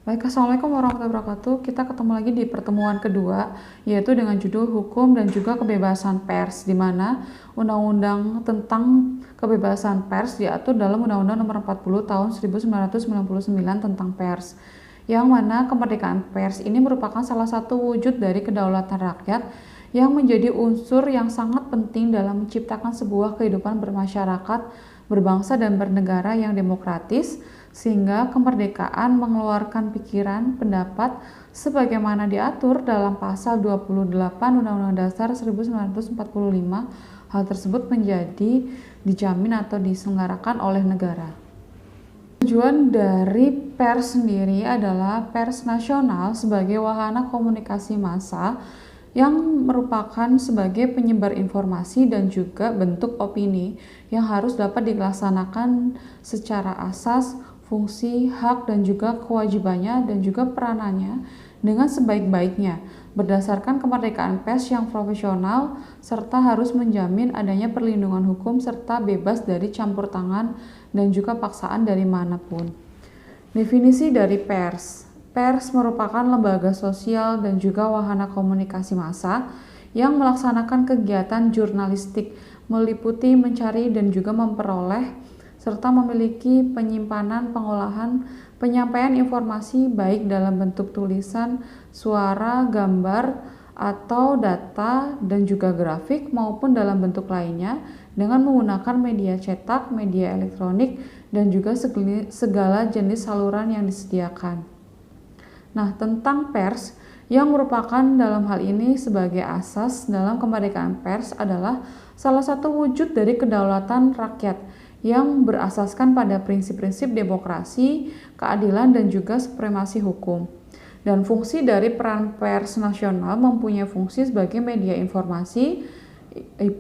Baik, Assalamualaikum warahmatullahi wabarakatuh. Kita ketemu lagi di pertemuan kedua, yaitu dengan judul Hukum dan juga Kebebasan Pers, di mana Undang-Undang tentang Kebebasan Pers diatur dalam Undang-Undang Nomor 40 Tahun 1999 tentang Pers, yang mana kemerdekaan pers ini merupakan salah satu wujud dari kedaulatan rakyat yang menjadi unsur yang sangat penting dalam menciptakan sebuah kehidupan bermasyarakat, berbangsa dan bernegara yang demokratis, sehingga kemerdekaan mengeluarkan pikiran, pendapat sebagaimana diatur dalam pasal 28 Undang-Undang Dasar 1945. Hal tersebut menjadi dijamin atau diselenggarakan oleh negara. Tujuan dari pers sendiri adalah pers nasional sebagai wahana komunikasi massa yang merupakan sebagai penyebar informasi dan juga bentuk opini yang harus dapat dilaksanakan secara asas, fungsi, hak, dan juga kewajibannya dan juga peranannya dengan sebaik-baiknya berdasarkan kemerdekaan pers yang profesional serta harus menjamin adanya perlindungan hukum serta bebas dari campur tangan dan juga paksaan dari manapun. Definisi dari pers. Pers merupakan lembaga sosial dan juga wahana komunikasi massa yang melaksanakan kegiatan jurnalistik, meliputi, mencari, dan juga memperoleh serta memiliki penyimpanan, pengolahan, penyampaian informasi baik dalam bentuk tulisan, suara, gambar, atau data dan juga grafik maupun dalam bentuk lainnya dengan menggunakan media cetak, media elektronik, dan juga segala jenis saluran yang disediakan. Nah, tentang pers yang merupakan dalam hal ini sebagai asas dalam kemerdekaan pers adalah salah satu wujud dari kedaulatan rakyat yang berasaskan pada prinsip-prinsip demokrasi, keadilan, dan juga supremasi hukum. Dan fungsi dari peran pers nasional mempunyai fungsi sebagai media informasi,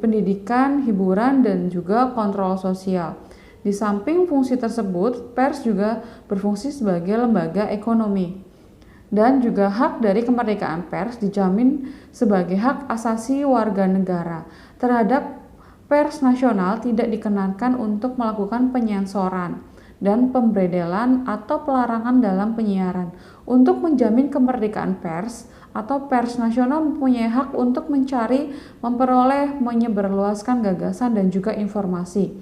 pendidikan, hiburan, dan juga kontrol sosial. Di samping fungsi tersebut, pers juga berfungsi sebagai lembaga ekonomi. Dan juga hak dari kemerdekaan pers dijamin sebagai hak asasi warga negara terhadap pers nasional tidak dikenankan untuk melakukan penyensoran dan pemberedelan atau pelarangan dalam penyiaran. Untuk menjamin kemerdekaan pers atau pers nasional mempunyai hak untuk mencari, memperoleh, menyebarluaskan gagasan dan juga informasi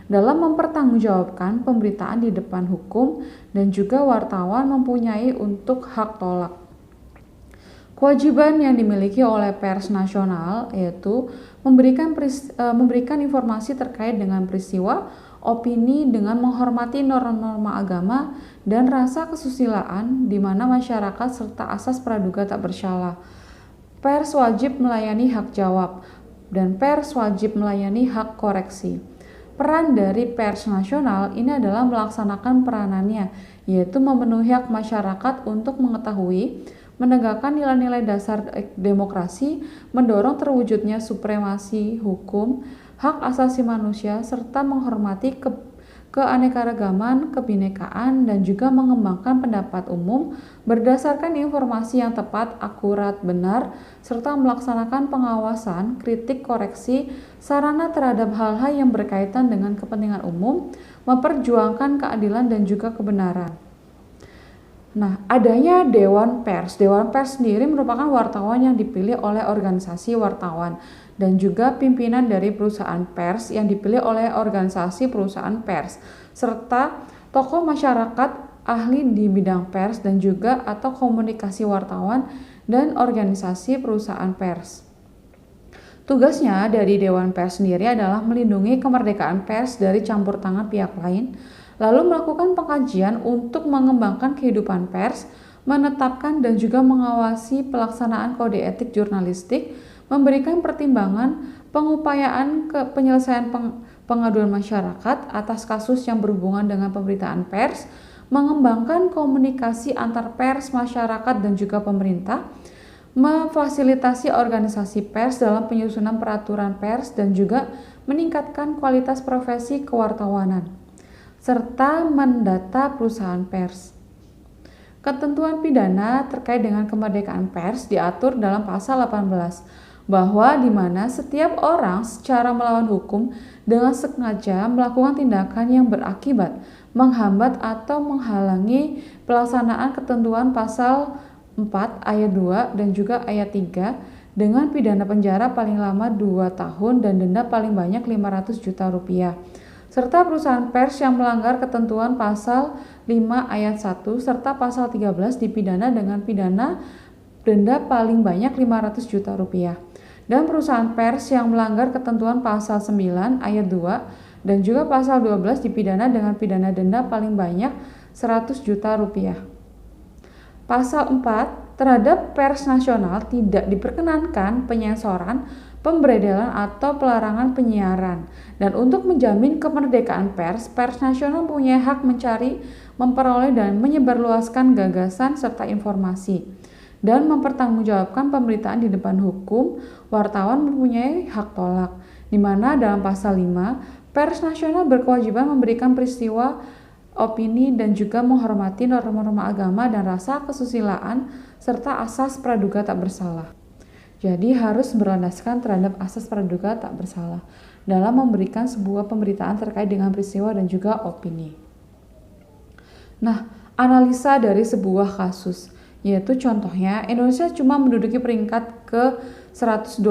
dalam mempertanggungjawabkan pemberitaan di depan hukum, dan juga wartawan mempunyai untuk hak tolak. Kewajiban yang dimiliki oleh pers nasional yaitu memberikan informasi terkait dengan peristiwa, opini dengan menghormati norma-norma agama dan rasa kesusilaan di mana masyarakat serta asas praduga tak bersalah. Pers wajib melayani hak jawab dan pers wajib melayani hak koreksi. Peran dari pers nasional ini adalah melaksanakan peranannya, yaitu memenuhi hak masyarakat untuk mengetahui, menegakkan nilai-nilai dasar demokrasi, mendorong terwujudnya supremasi hukum, hak asasi manusia, serta menghormati keanekaragaman, kebinekaan, dan juga mengembangkan pendapat umum berdasarkan informasi yang tepat, akurat, benar, serta melaksanakan pengawasan, kritik, koreksi, sarana terhadap hal-hal yang berkaitan dengan kepentingan umum, memperjuangkan keadilan dan juga kebenaran. Nah, adanya Dewan Pers. Dewan Pers sendiri merupakan wartawan yang dipilih oleh organisasi wartawan dan juga pimpinan dari perusahaan pers yang dipilih oleh organisasi perusahaan pers, serta tokoh masyarakat, ahli di bidang pers dan juga atau komunikasi wartawan dan organisasi perusahaan pers. Tugasnya dari Dewan Pers sendiri adalah melindungi kemerdekaan pers dari campur tangan pihak lain, lalu melakukan pengkajian untuk mengembangkan kehidupan pers, menetapkan dan juga mengawasi pelaksanaan kode etik jurnalistik, memberikan pertimbangan pengupayaan penyelesaian pengaduan masyarakat atas kasus yang berhubungan dengan pemberitaan pers, mengembangkan komunikasi antar pers, masyarakat, dan juga pemerintah, memfasilitasi organisasi pers dalam penyusunan peraturan pers, dan juga meningkatkan kualitas profesi kewartawanan, serta mendata perusahaan pers. Ketentuan pidana terkait dengan kemerdekaan pers diatur dalam pasal 18. bahwa di mana setiap orang secara melawan hukum dengan sengaja melakukan tindakan yang berakibat menghambat atau menghalangi pelaksanaan ketentuan pasal 4 ayat 2 dan juga ayat 3 dengan pidana penjara paling lama 2 tahun dan denda paling banyak 500 juta rupiah. Serta perusahaan pers yang melanggar ketentuan pasal 5 ayat 1 serta pasal 13 dipidana dengan pidana denda paling banyak 500 juta rupiah. Dan perusahaan pers yang melanggar ketentuan pasal 9 ayat 2 dan juga pasal 12 dipidana dengan pidana denda paling banyak 100 juta rupiah. Pasal 4, terhadap pers nasional tidak diperkenankan penyensoran, pemberedelan atau pelarangan penyiaran. Dan untuk menjamin kemerdekaan pers, pers nasional mempunyai hak mencari, memperoleh dan menyebarluaskan gagasan serta informasi. Dan mempertanggungjawabkan pemberitaan di depan hukum, wartawan mempunyai hak tolak. Di mana dalam pasal 5, pers nasional berkewajiban memberikan peristiwa, opini, dan juga menghormati norma-norma agama dan rasa kesusilaan serta asas praduga tak bersalah. Jadi harus berlandaskan terhadap asas praduga tak bersalah dalam memberikan sebuah pemberitaan terkait dengan peristiwa dan juga opini. Nah, analisa dari sebuah kasus, yaitu contohnya Indonesia cuma menduduki peringkat ke 124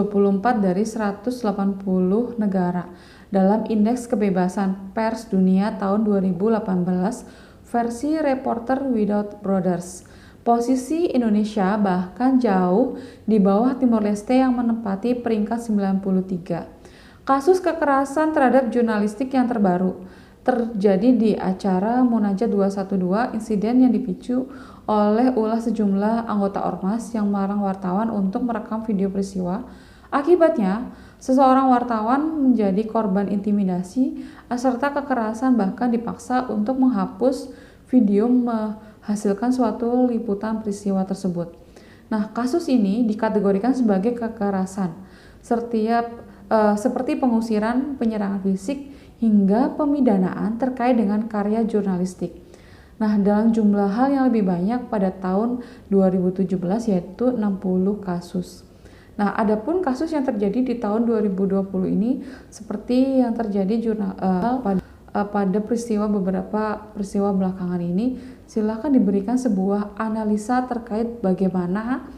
dari 180 negara dalam Indeks Kebebasan Pers Dunia tahun 2018 versi Reporter Without Borders. Posisi Indonesia bahkan jauh di bawah Timor Leste yang menempati peringkat 93. Kasus kekerasan terhadap jurnalistik yang terbaru terjadi di acara Munajat 212, insiden yang dipicu oleh ulah sejumlah anggota ormas yang melarang wartawan untuk merekam video peristiwa. Akibatnya, seseorang wartawan menjadi korban intimidasi serta kekerasan, bahkan dipaksa untuk menghapus video menghasilkan suatu liputan peristiwa tersebut. Nah, kasus ini dikategorikan sebagai kekerasan seperti pengusiran, penyerangan fisik, hingga pemidanaan terkait dengan karya jurnalistik. Nah, dalam jumlah hal yang lebih banyak pada tahun 2017 yaitu 60 kasus. Nah, adapun kasus yang terjadi di tahun 2020 ini seperti yang terjadi pada beberapa peristiwa belakangan ini, silakan diberikan sebuah analisa terkait bagaimana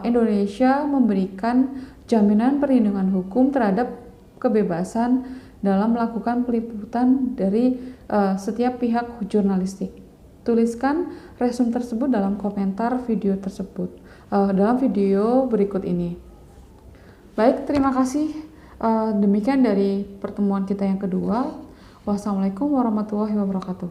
Indonesia memberikan jaminan perlindungan hukum terhadap kebebasan dalam melakukan peliputan dari setiap pihak jurnalistik. Tuliskan resume tersebut dalam komentar video tersebut dalam video berikut ini. Baik, terima kasih. Demikian dari pertemuan kita yang kedua. Wassalamualaikum warahmatullahi wabarakatuh.